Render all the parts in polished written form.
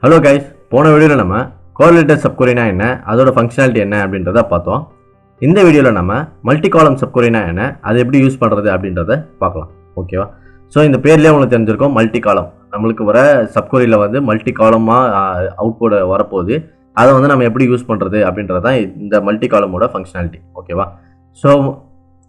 Hello guys, போன வீடியோவில் நம்ம கோரிலேட்டட் சப்கொரினா என்ன, அதோட ஃபங்க்ஷனாலிட்டி என்ன அப்படின்றத பார்த்தோம். இந்த வீடியோவில் நம்ம மல்டி காலம் சப்கொரினா என்ன, அதை எப்படி யூஸ் பண்ணுறது அப்படின்றத பார்க்கலாம். ஓகேவா? ஸோ இந்த பேர்லேயே உங்களுக்கு தெரிஞ்சிருக்கும் மல்டி காலம். நம்மளுக்கு வர சப்கொரியில் வந்து மல்டி காலமாக அவுட்புட் வரப்போகுது. அதை வந்து நம்ம எப்படி யூஸ் பண்ணுறது அப்படின்றது தான் இந்த மல்டி காலமோட ஃபங்க்ஷனாலிட்டி. ஓகேவா? ஸோ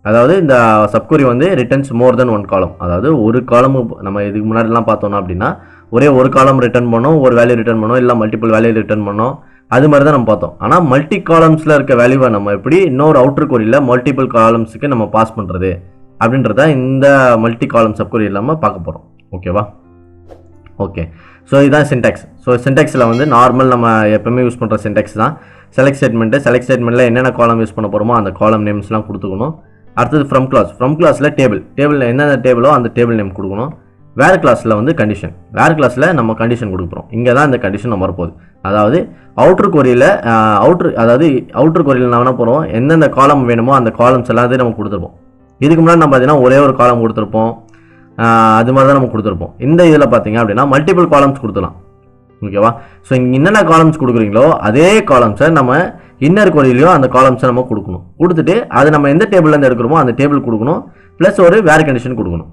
அதாவது இந்த சப்கொரி வந்து ரிட்டர்ன்ஸ் மோர் தென் ஒன் காலம். அதாவது ஒரு காலம் நம்ம இதுக்கு முன்னாடிலாம் பார்த்தோம்னா அப்படின்னா ஒரே ஒரு காலம் ரிட்டர்ன் பண்ணோம், ஒரு வேல்யூ ரிட்டர்ன் பண்ணோம், இல்லை மல்டிபிள் வேல்யூ ரிட்டர்ன் பண்ணோம். அது மாதிரி தான் நம்ம பார்த்தோம். ஆனால் மல்டி காலம்ஸில் இருக்க வேல்யூவை நம்ம எப்படி இன்னொரு அவுட்டர் கொரியில் மல்டிபிள் காலம்ஸுக்கு நம்ம பாஸ் பண்ணுறது அப்படின்றத இந்த மல்டி காலம் சப்கொரி இல்லாமல் பார்க்க போகிறோம். ஓகேவா? ஓகே. ஸோ இதுதான் சின்டாக்ஸ். ஸோ சின்டாக்ஸில் வந்து நார்மல் நம்ம எப்பவுமே யூஸ் பண்ணுற சின்டாக்ஸ் தான். செலக்ட் ஸ்டேட்மெண்ட்டில் என்னென்ன காலம் யூஸ் பண்ண போகிறோமோ அந்த காலம் நேம்ஸ்லாம் கொடுத்துக்கணும். அடுத்தது ஃப்ரம் கிளாஸில் டேபிளில் என்னென்ன டேபிளோ அந்த டேபிள் நேம் கொடுக்கணும். வேறு கிளாஸில் வந்து கண்டிஷன், வேறு கிளாஸில் நம்ம கண்டிஷன் கொடுக்குறோம். இங்கே தான் இந்த கண்டிஷன் நம்ம வரப்போகுது. அதாவது அவுட்ரு கொரியில் அவுட்ரு கொரியில் நம்ம என்ன போகிறோம், எந்தெந்த காலம் வேணுமோ அந்த காலம்ஸ் எல்லாத்தையும் நம்ம கொடுத்துருப்போம். இதுக்கு முன்னாடி நம்ம பார்த்தீங்கன்னா ஒரே ஒரு காலம் கொடுத்துருப்போம். அது மாதிரி தான் நம்ம கொடுத்துருப்போம். இந்த இதில் பார்த்தீங்க அப்படின்னா மல்டிபிள் காலம்ஸ் கொடுத்துலாம். ஓகேவா? ஸோ இங்கே என்னென்ன காலம்ஸ் கொடுக்குறீங்களோ அதே காலம்ஸை நம்ம இன்னர் கொரியிலையும் அந்த காலம்ஸை நம்ம கொடுக்கணும். கொடுத்துட்டு அது நம்ம எந்த டேபிள்லேருந்து எடுக்கிறோமோ அந்த டேபிள் கொடுக்கணும். ப்ளஸ் ஒரு வேறு கண்டிஷன் கொடுக்கணும்.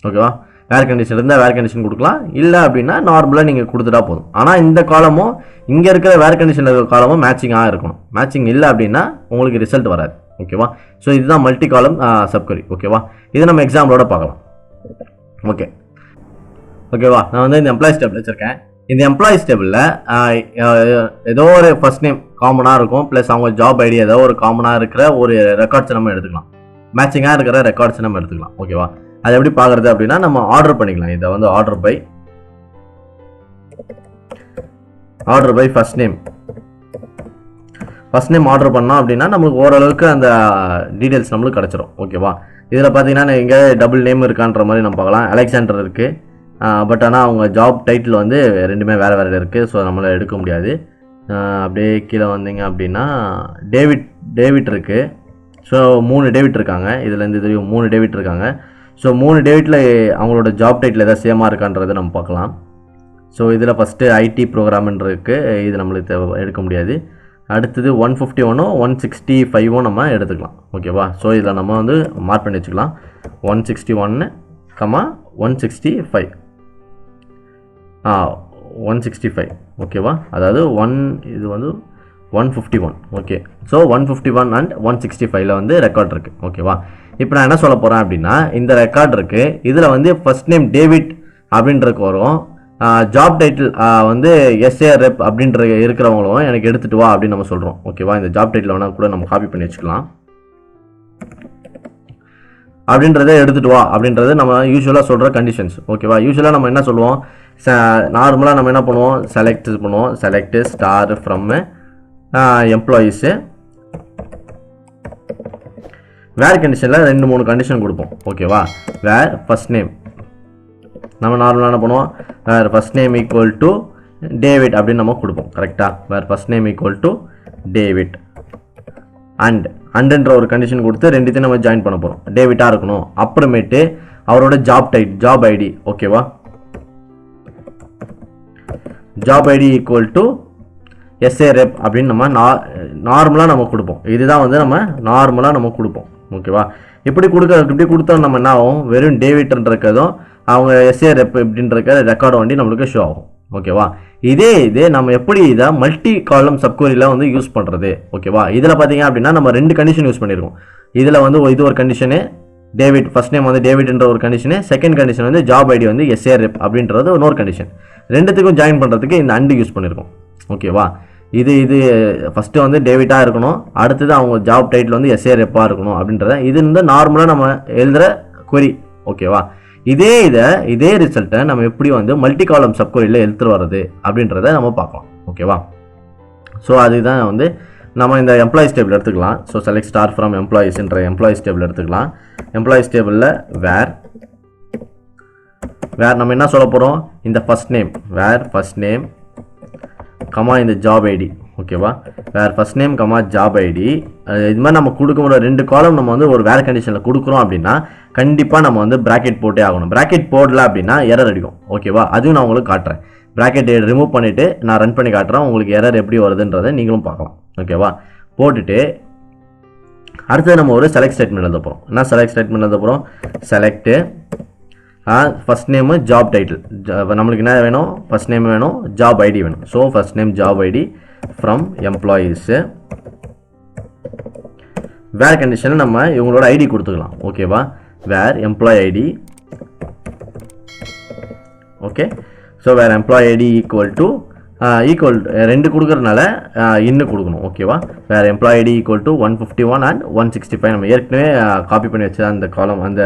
ஓகேவா? வேறு கண்டிஷன் இருந்தால் வேறு கண்டிஷன் கொடுக்கலாம். இல்லை அப்படின்னா நார்மலாக நீங்கள் கொடுத்துட்டா போதும். ஆனால் இந்த காலமும் இங்கே இருக்கிற வேறு கண்டிஷனில் இருக்கிற காலமும் மேட்சிங்காக இருக்கணும். மேட்சிங் இல்லை அப்படின்னா உங்களுக்கு ரிசல்ட் வராது. ஓகேவா? ஸோ இதுதான் மல்டி காலம் சப்கொரி. ஓகேவா? இதை நம்ம எக்ஸாம்பிளோட பார்க்கலாம். ஓகேவா? நான் வந்து இந்த எம்ப்ளாயிஸ் டேபிள் வச்சுருக்கேன். இந்த எம்ப்ளாயிஸ் டேபிளில் ஏதோ ஒரு ஃபர்ஸ்ட் நேம் காமனாக இருக்கும், ப்ளஸ் அவங்க ஜாப் ஐடி ஏதோ ஒரு காமனாக இருக்கிற ஒரு ரெக்கார்ட்ஸை நம்ம எடுத்துக்கலாம். மேட்சிங்காக இருக்கிற ரெக்கார்ட்ஸை நம்ம எடுத்துக்கலாம். ஓகேவா? அது எப்படி பார்க்குறது அப்படின்னா நம்ம ஆர்டர் பண்ணிக்கலாம். இதை வந்து order by first name order பண்ணோம் அப்படின்னா நம்மளுக்கு ஓரளவுக்கு அந்த டீட்டெயில்ஸ் நம்மளுக்கு கிடச்சிரும். ஓகேவா? இதில் பார்த்தீங்கன்னா இங்கே டபுள் நேம் இருக்கான்ற மாதிரி நம்ம பார்க்கலாம். அலெக்சாண்டர் இருக்குது. பட் ஆனால் அவங்க ஜாப் டைட்டில் வந்து ரெண்டுமே வேறு வேறு இருக்குது. ஸோ நம்மளால் எடுக்க முடியாது. அப்படியே கீழே வந்தீங்க அப்படின்னா டேவிட் இருக்குது. ஸோ 3 டேவிட் இருக்காங்க. இதுலேருந்து தெரியும் 3 டேவிட் இருக்காங்க. ஸோ 3 டேவிட்டில் அவங்களோட ஜாப் டைட்டில் எதாவது சேமாக இருக்கான்றதை நம்ம பார்க்கலாம். ஸோ இதில் ஃபஸ்ட்டு ஐடி ப்ரோக்ராம்னு இருக்குது. இது நம்மளுக்கு எடுக்க முடியாது. அடுத்தது 151 165 நம்ம எடுத்துக்கலாம். ஓகேவா? ஸோ இதில் நம்ம வந்து மார்க் பண்ணி வச்சுக்கலாம். 161 165 165. ஓகேவா? அதாவது இது வந்து 151. ஓகே. ஸோ 151 அண்ட் 165 வந்து ரெக்கார்ட் இருக்குது. ஓகேவா? இப்போ நான் என்ன சொல்ல போகிறேன் அப்படின்னா இந்த ரெக்கார்ட் இருக்குது. இதில் வந்து ஃபர்ஸ்ட் நேம் டேவிட் அப்படின்றதுக்கு வரும். ஜாப் டைட்டில் வந்து எஸ்ஏ ரெப் அப்படின்ற இருக்கிறவங்களும் எனக்கு எடுத்துகிட்டு வா அப்படின்னு நம்ம சொல்கிறோம். ஓகேவா? இந்த ஜாப் டைட்டில் வேணால் கூட நம்ம காப்பி பண்ணி வச்சுக்கலாம். அப்படின்றத எடுத்துகிட்டு வா அப்படின்றது நம்ம யூஸ்வலாக சொல்கிற கண்டிஷன்ஸ். ஓகேவா? யூஸ்வலாக நம்ம என்ன சொல்லுவோம், நார்மலாக நம்ம என்ன பண்ணுவோம், செலக்ட் ஸ்டார் ஃப்ரம் எம்ப்ளாயீஸு. வேறு கண்டிஷனில் 2-3 கண்டிஷன் கொடுப்போம். ஓகேவா? வேர் ஃபர்ஸ்ட் நேம் நம்ம நார்மலாக என்ன பண்ணுவோம், where first name equal to David அப்படின்னு நம்ம கொடுப்போம். கரெக்டாக? Where first name equal to David அண்டுன்ற ஒரு கண்டிஷன் கொடுத்து ரெண்டுத்தையும் நம்ம ஜாயின் பண்ண போகிறோம். டேவிட்டாக இருக்கணும். அப்புறமேட்டு அவரோட ஜாப் ஐடி. ஓகேவா? Job ID equal to SA rep அப்படின்னு நம்ம நார்மலாக நம்ம கொடுப்போம். இதுதான் வந்து நம்ம நார்மலாக நம்ம கொடுப்போம். ஓகேவா? இப்படி கொடுத்தோம் நம்ம என்ன ஆகும், வெறும் டேவிட்ன்றதும் அவங்க எஸ்ஏ ரெப் இப்படின்ற ரெக்கார்டு வண்டி நம்மளுக்கு ஷோ ஆகும். ஓகேவா? இதே நம்ம எப்படி இதை மல்டி காலம் சப்கொரியில் வந்து யூஸ் பண்ணுறது. ஓகேவா? இதில் பார்த்தீங்க அப்படின்னா நம்ம 2 கண்டிஷன் யூஸ் பண்ணியிருக்கோம். இதில் வந்து இது ஒரு கண்டிஷனு, டேவிட் ஃபர்ஸ்ட் நேம் வந்து டேவிட்ன்ற ஒரு கண்டிஷனு, செகண்ட் கண்டிஷன் வந்து ஜாப் ஐடி வந்து எஸ்ஏ ரெப் அப்படின்றது இன்னொரு கண்டிஷன். ரெண்டுத்துக்கும் ஜாயின் பண்ணுறதுக்கு இந்த அண்டு யூஸ் பண்ணியிருக்கோம். ஓகேவா? இது ஃபஸ்ட்டு வந்து டேவிட்டாக இருக்கணும். அடுத்தது அவங்க ஜாப் டைட்டில் வந்து எஸ்ஏ ரெப்பாக இருக்கணும் அப்படின்றத இது வந்து நார்மலாக நம்ம எழுதுகிற கொரி. ஓகேவா? இதே ரிசல்ட்டை நம்ம எப்படி வந்து மல்டி காலம் சப்கொரியில் எடுத்துகிட்டு வர்றது அப்படின்றத நம்ம பார்க்கலாம். ஓகேவா? ஸோ அதுதான் வந்து நம்ம இந்த எம்ப்ளாயிஸ் டேபிள் எடுத்துக்கலாம். ஸோ செலக்ட் ஸ்டார் ஃப்ரம் எம்ப்ளாயிஸ்ன்ற எம்ப்ளாயிஸ் டேபிள் எடுத்துக்கலாம். எம்ப்ளாயிஸ் டேபிளில் வேர் நம்ம என்ன சொல்ல போகிறோம், இந்த first name where first name இந்த ஜாப் ஐடி. ஓகேவா? Where first name job ID. இது மாதிரி நம்ம கொடுக்குற 2 காலம் நம்ம வந்து ஒரு வேறு கண்டிஷனில் கொடுக்குறோம் அப்படின்னா கண்டிப்பாக நம்ம வந்து ப்ராக்கெட் போட்டே ஆகணும். ப்ராக்கெட் போடல அப்படின்னா எரர் அடிக்கும். ஓகேவா? அதுவும் நான் உங்களுக்கு காட்டுறேன். ப்ராக்கெட் ரிமூவ் பண்ணிவிட்டு நான் ரன் பண்ணி காட்டுறேன், உங்களுக்கு எரர் எப்படி வருதுன்றதை நீங்களும் பார்க்கலாம். ஓகேவா? போட்டுட்டு அடுத்தது நம்ம ஒரு செலக்ட் ஸ்டேட்மெண்ட் எழுத போகிறோம். என்ன செலக்ட் ஸ்டேட்மெண்ட் எழுத போகிறோம்? Select first name job title, நம்மளுக்கு என்ன வேணும்? ஃபர்ஸ்ட் நேம் வேணும், ஜாப் ஐடி வேணும். So first name job ID from employees. Where கண்டிஷனில் நம்ம இவங்களோட ஐடி கொடுத்துக்கலாம். ஓகேவா? Where employee ID. Okay, so where employee ID equal ரெண்டு கொடுக்குறதுனால இன்னும் கொடுக்கணும். ஓகேவா? Where employee ID equal to 151 and 165 நம்ம ஏற்கனவே காப்பி பண்ணி வச்சு அந்த காலம் அந்த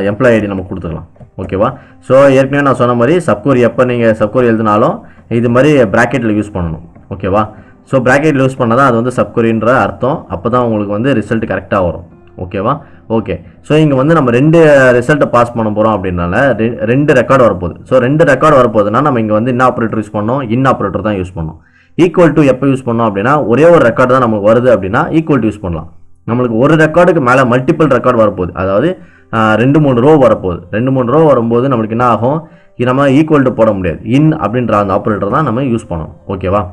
எம்ப்ளாய் ஐடி நம்ம கொடுத்துக்கலாம். ஓகேவா? ஸோ ஏற்கனவே நான் சொன்ன மாதிரி சப்கொரி எப்போ நீங்கள் சப்கொரி எழுதினாலும் இது மாதிரி ப்ராக்கெட்டில் யூஸ் பண்ணணும். ஓகேவா? ஸோ ப்ராக்கெட்டில் யூஸ் பண்ணால் தான் அது வந்து சப்கொரின்ற அர்த்தம். அப்போ தான் உங்களுக்கு வந்து ரிசல்ட் கரெக்டாக வரும். ஓகேவா? ஓகே, ஸோ இங்கே வந்து நம்ம 2 ரிசல்ட்டை பாஸ் பண்ண போகிறோம் அப்படின்னால 2 ரெக்கார்டு வரப்போகுது. ஸோ 2 ரெக்கார்டு வரப்போகுதுன்னா நம்ம இங்கே வந்து இன் ஆப்ரேட்டர் யூஸ் பண்ணோம், இன் ஆப்ரேட்டர் தான் யூஸ் பண்ணோம். ஈக்குவல் டு எப்போ யூஸ் பண்ணோம் அப்படின்னா ஒரே ஒரு ரெக்கார்டு தான் நமக்கு வருது அப்படின்னா ஈக்குவல் டு யூஸ் பண்ணலாம். நம்மளுக்கு ஒரு ரெக்கார்டுக்கு மேலே மல்டிபிள் ரெக்கார்டு வரப்போகுது, அதாவது 2-3 ரோ வரப்போகுது. 2-3 ரோ வரும்போது நம்மளுக்கு என்ன ஆகும்? நம்ம ஈக்குவல் டு போட முடியாது, இன் அப்படின்ற அந்த ஆப்ரேட்டர் தான் நம்ம யூஸ் பண்ணணும். ஓகேவா?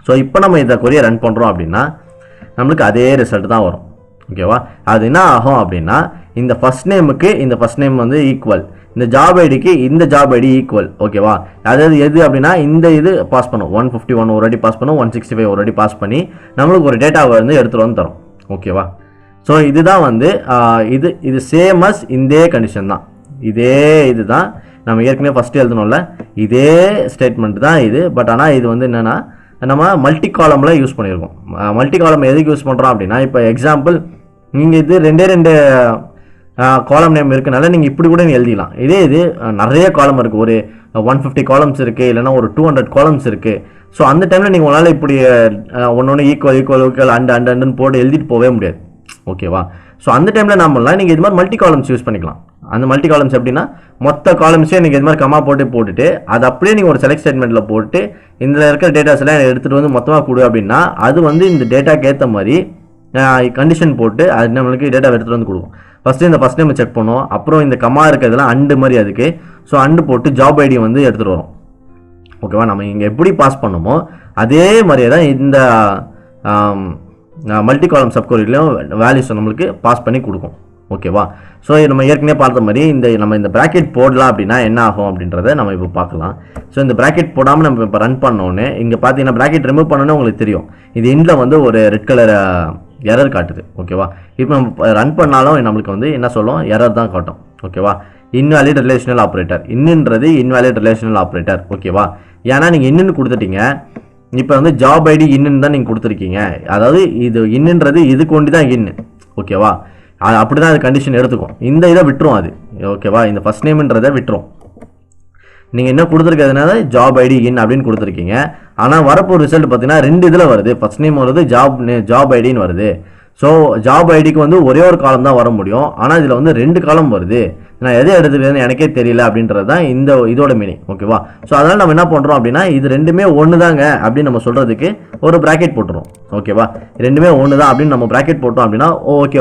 ஸோ இப்போ நம்ம இந்த கொரியை ரன் பண்ணுறோம் அப்படின்னா நம்மளுக்கு அதே ரிசல்ட் தான் வரும். ஓகேவா? அது என்ன ஆகும் அப்படின்னா இந்த ஃபர்ஸ்ட் நேமுக்கு இந்த ஃபர்ஸ்ட் நேம் வந்து ஈக்குவல், இந்த ஜாப் ஐடிக்கு இந்த ஜாப் ஐடி ஈக்குவல். ஓகேவா? அதாவது எது அப்படின்னா இந்த இது பாஸ் பண்ணும், 151 ஒரு வாட்டி பாஸ் பண்ணும், 165 ஒரு வாட்டி பாஸ் பண்ணி நம்மளுக்கு ஒரு டேட்டாவை வந்து எடுத்துகிட்டு வந்து தரும். ஓகேவா? ஸோ இதுதான் வந்து இது சேம் அஸ் இதே கண்டிஷன் தான், இதே இது தான் நம்ம ஏற்கனவே ஃபஸ்ட்டு எழுதணும்ல, இதே ஸ்டேட்மெண்ட் தான் இது. பட் ஆனால் இது வந்து என்னென்னா நம்ம மல்டி காலமில் யூஸ் பண்ணியிருக்கோம். மல்டி காலம் எதுக்கு யூஸ் பண்ணுறோம் அப்படின்னா இப்போ எக்ஸாம்பிள் நீங்கள் இது 2 காலம் நேம் இருக்குனால நீங்கள் இப்படி கூட எழுதிக்கலாம். இது நிறைய காலம் இருக்குது, ஒரு 150 காலம்ஸ் இருக்குது, இல்லைனா ஒரு 200 காலம்ஸ் இருக்குது. ஸோ அந்த டைமில் நீங்கள் உங்களால் இப்படி ஒன்று ஈக்குவல் அண்டுன்னு போட்டு எழுதிட்டு போகவே முடியாது. ஓகேவா? ஸோ அந்த டைமில் நம்மளாம் நீங்கள் இது மாதிரி மல்டி காலம்ஸ் யூஸ் பண்ணிக்கலாம். அந்த மல்டி காலம்ஸ் எப்படின்னா மொத்த காலம்ஸே நீங்கள் இது மாதிரி கமா போட்டுட்டு அதை அப்படியே நீங்கள் ஒரு செலக்ட் ஸ்டேட்மெண்ட்டில் போட்டு இதில் இருக்கிற டேட்டாஸ் எல்லாம் எடுத்துகிட்டு வந்து மொத்தமாக கொடு அப்படின்னா அது வந்து இந்த டேட்டாக்கு ஏற்ற மாதிரி கண்டிஷன் போட்டு அது நம்மளுக்கு டேட்டா எடுத்துகிட்டு வந்து கொடுக்கும். ஃபஸ்ட்டு இந்த ஃபஸ்ட் நேம் செக் பண்ணுவோம், அப்புறம் இந்த கமா இருக்கிறதுலாம் அண்டு மாதிரி அதுக்கு. ஸோ அண்டு போட்டு ஜாப் ஐடி வந்து எடுத்துகிட்டு வரும். ஓகேவா? நம்ம இங்கே எப்படி பாஸ் பண்ணோமோ அதே மாதிரியே தான் இந்த மல்டி காலம் சப்கொரியிலையும் வேல்யூஸ் நம்மளுக்கு பாஸ் பண்ணி கொடுக்கும். ஓகேவா? ஸோ நம்ம ஏற்கனவே பார்த்த மாதிரி நம்ம இந்த ப்ராக்கெட் போடலாம் அப்படின்னா என்ன ஆகும் அப்படின்றத நம்ம இப்போ பார்க்கலாம். ஸோ இந்த ப்ராக்கெட் போடாமல் நம்ம இப்போ ரன் பண்ணோன்னே இங்கே பார்த்தீங்கன்னா ப்ராக்கெட் ரிமூவ் பண்ணோன்னே உங்களுக்கு தெரியும் இது எண்டில் வந்து ஒரு ரெட் கலர் எரர் காட்டுது. ஓகேவா? இப்போ நம்ம ரன் பண்ணாலும் நம்மளுக்கு வந்து என்ன சொல்லும்? எரர் தான் காட்டும். ஓகேவா? இன்வாலிட் ரிலேஷனல் ஆப்ரேட்டர், இன்னுன்றது இன்வாலிட் ரிலேஷனல் ஆப்ரேட்டர். ஓகேவா? ஏன்னா நீங்கள் இன்னுன்னு கொடுத்துட்டீங்க, இப்போ வந்து ஜாப் ஐடி இன்னுன்னு தான் நீங்கள் கொடுத்துருக்கீங்க, அதாவது இது இன்னுன்றது இதுக்கு ஒண்டி தான் இன்னு. ஓகேவா? அது அப்படி தான் அது கண்டிஷன் எடுத்துக்கும், இந்த இதை விட்டுரும் அது. ஓகேவா? இந்த ஃபர்ஸ்ட் நேம்ன்றதை விட்டுரும். நீங்கள் என்ன கொடுத்துருக்கிறதுனால ஜாப் ஐடி இன் அப்படின்னு கொடுத்துருக்கீங்க. ஆனால் வரப்போ ரிசல்ட் பார்த்தீங்கன்னா 2 இதில் வருது, ஃபர்ஸ்ட் நேம் வருது, ஜாப் ஐடின்னு வருது. ஸோ ஜாப் ஐடிக்கு வந்து ஒரே ஒரு காலம் தான் வர முடியும், ஆனால் இதில் வந்து 2 காலம் வருது. நான் எதை எடுத்துக்கிறதுன்னு எனக்கே தெரியல அப்படின்றது தான் இதோட மீனிங். ஓகேவா? ஸோ அதனால் நம்ம என்ன பண்ணுறோம் அப்படின்னா இது ரெண்டுமே ஒன்று தாங்க அப்படின்னு நம்ம சொல்கிறதுக்கு ஒரு ப்ராக்கெட் போட்டுரும். ஓகேவா? ரெண்டுமே ஒன்று தான் அப்படின்னு நம்ம ப்ராக்கெட் போட்டோம் அப்படின்னா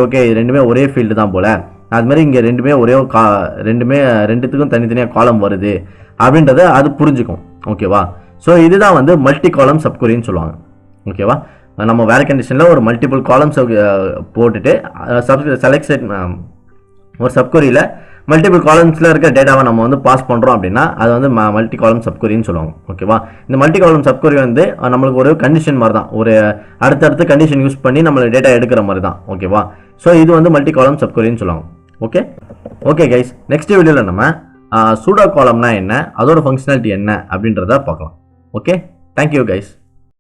ஓகே இது ரெண்டுமே ஒரே ஃபீல்டு தான் போல், அதுமாதிரி இங்கே ரெண்டுமே ரெண்டுத்துக்கும் தனித்தனியாக காலம் வருது அப்படின்றத அது புரிஞ்சுக்கும். ஓகேவா? ஸோ இதுதான் வந்து மல்டி காலம் சப்கொரின்னு சொல்லுவாங்க. ஓகேவா? நம்ம வேறு கண்டிஷனில் ஒரு மல்டிபிள் காலம்ஸ் போட்டுட்டு செலக்ட் ஒரு சப்கொரியில் மல்டிபிள் காலம்ஸில் இருக்கிற டேட்டாவை நம்ம வந்து பாஸ் பண்ணுறோம் அப்படின்னா அது வந்து மல்டி காலம் சப்கொரின்னு சொல்லுவாங்க. ஓகேவா? இந்த மல்டி காலம் சப்கொரி வந்து நம்மளுக்கு ஒரு கண்டிஷன் மாதிரி தான், ஒரு அடுத்தடுத்து கண்டிஷன் யூஸ் பண்ணி நம்மளுக்கு டேட்டா எடுக்கிற மாதிரி தான். ஓகேவா? ஸோ இது வந்து மல்டி காலம் சப்கொரின்னு சொல்லுவாங்க. ஓகே கைஸ், நெக்ஸ்ட் வீடியோவில் நம்ம சூடோ காலம்னா என்ன, அதோட ஃபங்க்ஷனாலிட்டி என்ன அப்படின்றத பார்க்கலாம். Okay, thank you guys.